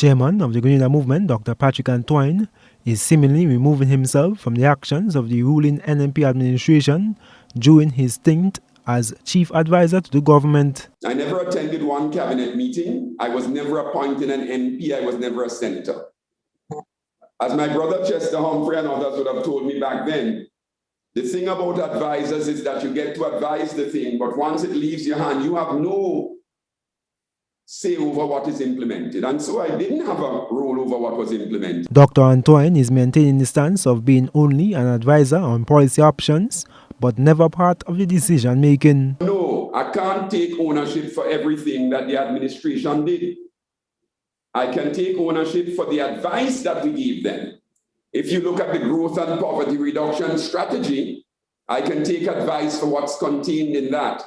chairman of the Grenada movement, Dr. Patrick Antoine, is seemingly removing himself from the actions of the ruling NMP administration during his stint as chief advisor to the government. I never attended one cabinet meeting. I was never appointed an MP. I was never a senator. As my brother Chester Humphrey and others would have told me back then, the thing about advisors is that you get to advise the thing, but once it leaves your hand, you have no say over what is implemented. And so I didn't have a role over what was implemented. Dr. Antoine is maintaining the stance of being only an advisor on policy options, but never part of the decision making. No, I can't take ownership for everything that the administration did. I can take ownership for the advice that we gave them. If you look at the growth and poverty reduction strategy, I can take advice for what's contained in that.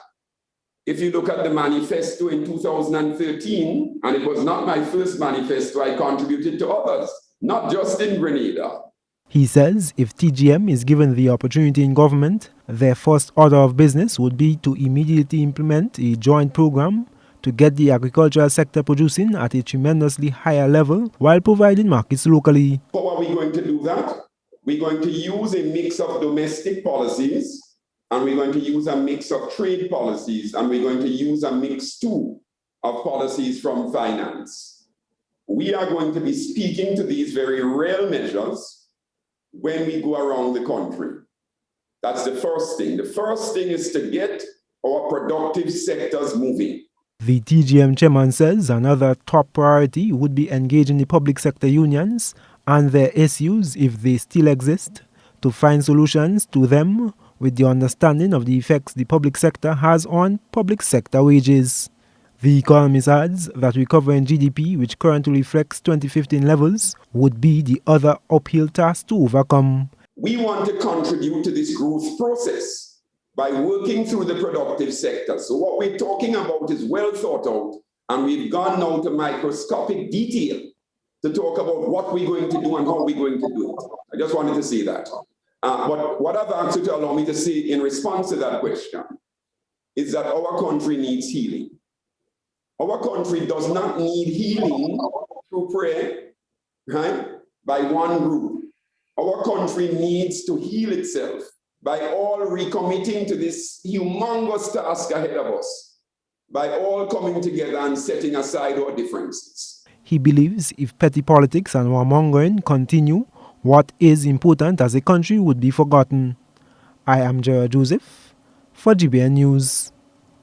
If you look at the manifesto in 2013, and it was not my first manifesto, I contributed to others, not just in Grenada. He says if TGM is given the opportunity in government, their first order of business would be to immediately implement a joint program to get the agricultural sector producing at a tremendously higher level while providing markets locally. How are we going to do that? We're going to use a mix of domestic policies, and we're going to use a mix of trade policies, and we're going to use a mix too of policies from finance. We are going to be speaking to these very real measures when we go around the country. That's the first thing. The first thing is to get our productive sectors moving. The TGM chairman says another top priority would be engaging the public sector unions and their issues, if they still exist, to find solutions to them with the understanding of the effects the public sector has on public sector wages. The economist adds that recovering GDP, which currently reflects 2015 levels, would be the other uphill task to overcome. We want to contribute to this growth process by working through the productive sector. So what we're talking about is well thought out, and we've gone now to microscopic detail to talk about what we're going to do and how we're going to do it. I just wanted to say that. But what I've asked you to allow me to say in response to that question is that our country needs healing. Our country does not need healing through prayer, right, by one group. Our country needs to heal itself by all recommitting to this humongous task ahead of us, by all coming together and setting aside our differences. He believes if petty politics and warmongering continue, what is important as a country would be forgotten. I am Gerard Joseph for GBN News.